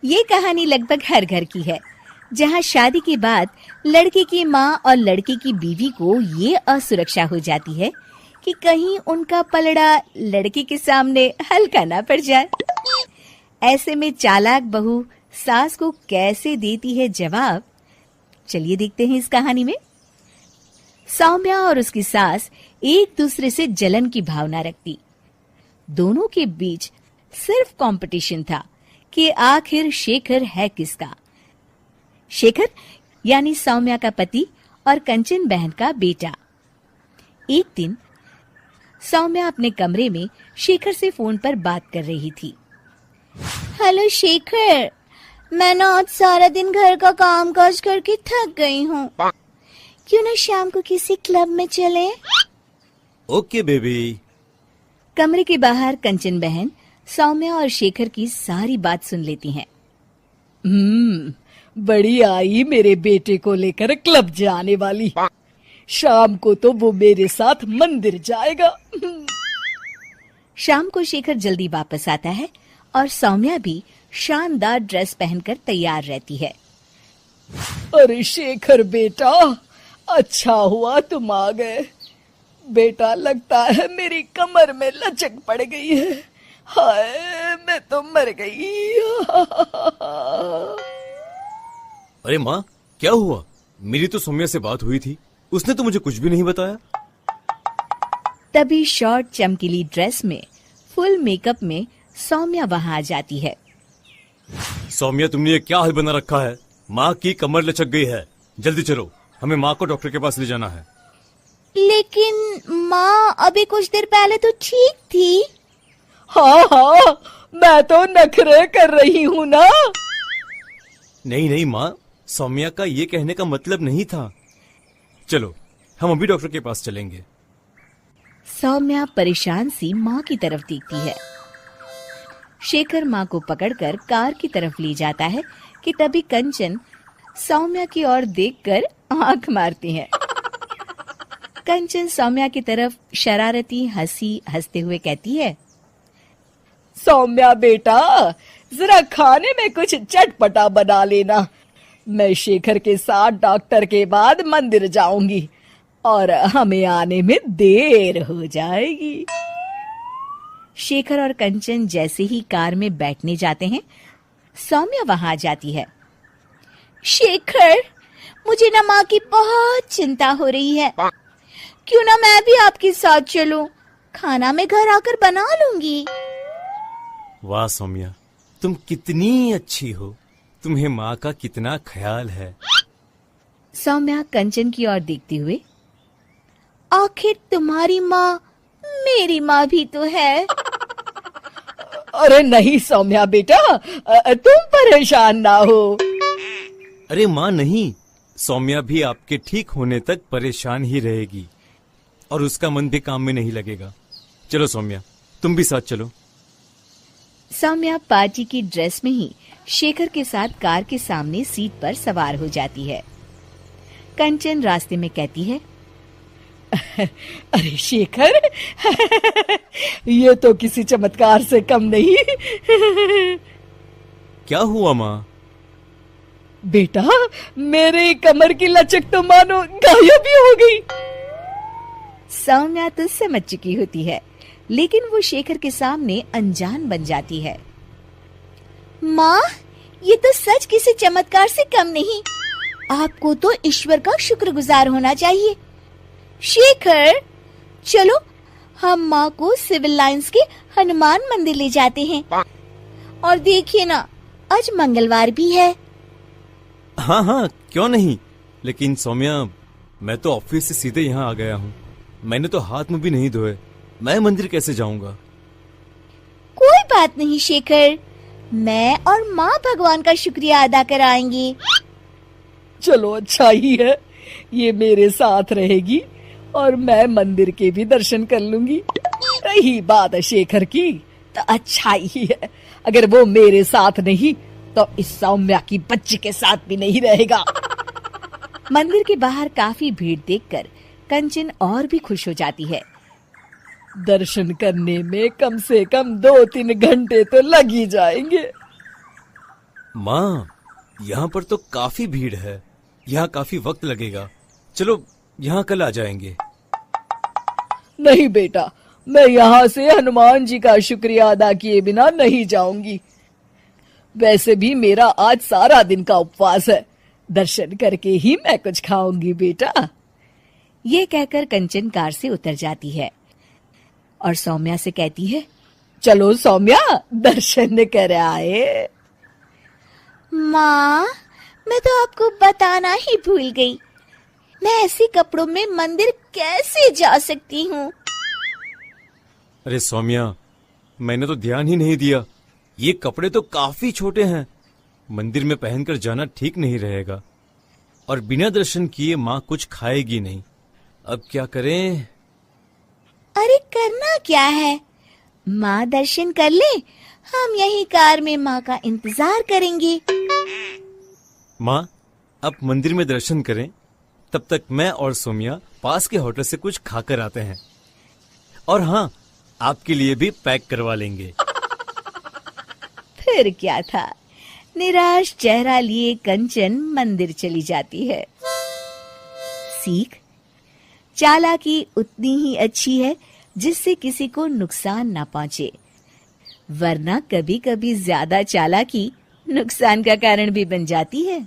ये कहानी लगभग हर घर की है, जहाँ शादी के बाद लड़के की माँ और लड़के की बीवी को ये असुरक्षा हो जाती है कि कहीं उनका पलड़ा लड़के के सामने हल्का ना पड़ जाए। ऐसे में चालाक बहू सास को कैसे देती है जवाब, चलिए देखते हैं इस कहानी में। सौम्या और उसकी सास एक दूसरे से जलन की भावना रखती। दोनों के बीच सिर्फ कंपटीशन था कि आखिर शेखर है किसका। शेखर यानी सौम्या का पति और कंचन बहन का बेटा। एक दिन सौम्या अपने कमरे में शेखर से फोन पर बात कर रही थी। हेलो शेखर, मैं ना आज सारा दिन घर का काम काज करके थक गई हूँ। क्यों ना शाम को किसी क्लब में चले? Okay baby. कमरे के बाहर कंचन बहन सौम्या और शेखर की सारी बात सुन लेती हैं। बड़ी आई मेरे बेटे को लेकर क्लब जाने वाली। शाम को तो वो मेरे साथ मंदिर जाएगा। शाम को शेखर जल्दी वापस आता है और सौम्या भी शानदार ड्रेस पहनकर तैयार रहती है। अरे शेखर बेटा, अच्छा हुआ तुम आ गए। बेटा लगता है मेरी कमर में लचक पड़ गई है। हाय मैं तो मर गई। अरे माँ, क्या हुआ? मेरी तो सौम्या से बात हुई थी, उसने तो मुझे कुछ भी नहीं बताया। तभी शॉर्ट चमकीली ड्रेस में फुल मेकअप में सौम्या वहां आ जाती है। सौम्या, तुमने ये क्या हाल बना रखा है? माँ की कमर लचक गई है, जल्दी चलो, हमें माँ को डॉक्टर के पास ले जाना है। लेकिन माँ अभी कुछ देर पहले तो ठीक थी। हाँ, मैं तो नखरे कर रही हूँ ना। नहीं नहीं माँ, सौम्या का ये कहने का मतलब नहीं था। चलो, हम अभी डॉक्टर के पास चलेंगे। सौम्या परेशान सी माँ की तरफ देखती है। शेखर माँ को पकड़कर कार की तरफ ले जाता है कि तभी कंचन सौम्या की ओर देखकर आंख मारती है। कंचन सौम्या की तरफ शरारती हंसी हंसते हुए कहती है, सौम्या बेटा, जरा खाने में कुछ चटपटा बना लेना। मैं शेखर के साथ डॉक्टर के बाद मंदिर जाऊंगी और हमें आने में देर हो जाएगी। शेखर और कंचन जैसे ही कार में बैठने जाते हैं, सौम्या वहां आ जाती है। शेखर, मुझे ना माँ की बहुत चिंता हो रही है। क्यों ना मैं भी आपके साथ चलूं? खाना मैं घर आकर बना लूंगी। वाह सौम्या, तुम कितनी अच्छी हो, तुम्हें माँ का कितना ख्याल है। सौम्या कंचन की ओर देखते हुए, आखिर तुम्हारी माँ मेरी माँ भी तो है। अरे नहीं सौम्या बेटा, तुम परेशान ना हो। अरे माँ नहीं, सौम्या भी आपके ठीक होने तक परेशान ही रहेगी और उसका मन भी काम में नहीं लगेगा। चलो सौम्या, तुम भी साथ चलो। सौम्या पार्टी की ड्रेस में ही शेखर के साथ कार के सामने सीट पर सवार हो जाती है। कंचन रास्ते में कहती है, अरे शेखर, ये तो किसी चमत्कार से कम नहीं। क्या हुआ माँ? बेटा, मेरे कमर की लचक तो मानो गायब ही हो गई। सौम्या तो समझ चुकी होती है, लेकिन वो शेखर के सामने अनजान बन जाती है। माँ, ये तो सच किसी चमत्कार से कम नहीं। आपको तो ईश्वर का शुक्रगुजार होना चाहिए। शेखर, चलो हम माँ को सिविल लाइंस के हनुमान मंदिर ले जाते हैं। और देखिए ना, आज मंगलवार भी है। हाँ हाँ, क्यों नहीं। लेकिन सौम्या, मैं तो ऑफिस से सीधे यहाँ आ गया हूँ, मैंने तो हाथ मुंह भी नहीं धोए, मैं मंदिर कैसे जाऊंगा? कोई बात नहीं शेखर, मैं और माँ भगवान का शुक्रिया अदा कराएंगे। चलो अच्छा ही है, ये मेरे साथ रहेगी और मैं मंदिर के भी दर्शन कर लूंगी। रही बात शेखर की, तो अच्छा ही है, अगर वो मेरे साथ नहीं तो इस सौम्या की बच्ची के साथ भी नहीं रहेगा। मंदिर के बाहर काफी भीड़ देखकर कंचन और भी खुश हो जाती है। दर्शन करने में कम से कम 2-3 घंटे तो लग ही जाएंगे। माँ, यहाँ पर तो काफी भीड़ है, यहाँ काफी वक्त लगेगा। चलो यहाँ कल आ जाएंगे। नहीं बेटा, मैं यहाँ से हनुमान जी का शुक्रिया अदा किए बिना नहीं जाऊंगी। वैसे भी मेरा आज सारा दिन का उपवास है, दर्शन करके ही मैं कुछ खाऊंगी बेटा। ये कहकर कंचन कार से उतर जाती है और सौम्या से कहती है, चलो सौम्या, दर्शन कर आए। माँ, मैं तो आपको बताना ही भूल गई, मैं ऐसे कपड़ों में मंदिर कैसे जा सकती हूँ? अरे सौम्या, मैंने तो ध्यान ही नहीं दिया। ये कपड़े तो काफी छोटे हैं, मंदिर में पहनकर जाना ठीक नहीं रहेगा। और बिना दर्शन किए माँ कुछ खाएगी नहीं। अब क्या करें? अरे करना क्या है, माँ दर्शन कर ले, हम यही कार में माँ का इंतजार करेंगे। माँ, आप मंदिर में दर्शन करें, तब तक मैं और सौम्या पास के होटल से कुछ खाकर आते हैं। और हाँ, आपके लिए भी पैक करवा लेंगे। फिर क्या था, निराश चेहरा लिए कंचन मंदिर चली जाती है। सीख, चालाकी उतनी ही अच्छी है जिससे किसी को नुकसान ना पहुंचे, वरना कभी कभी ज्यादा चालाकी नुकसान का कारण भी बन जाती है।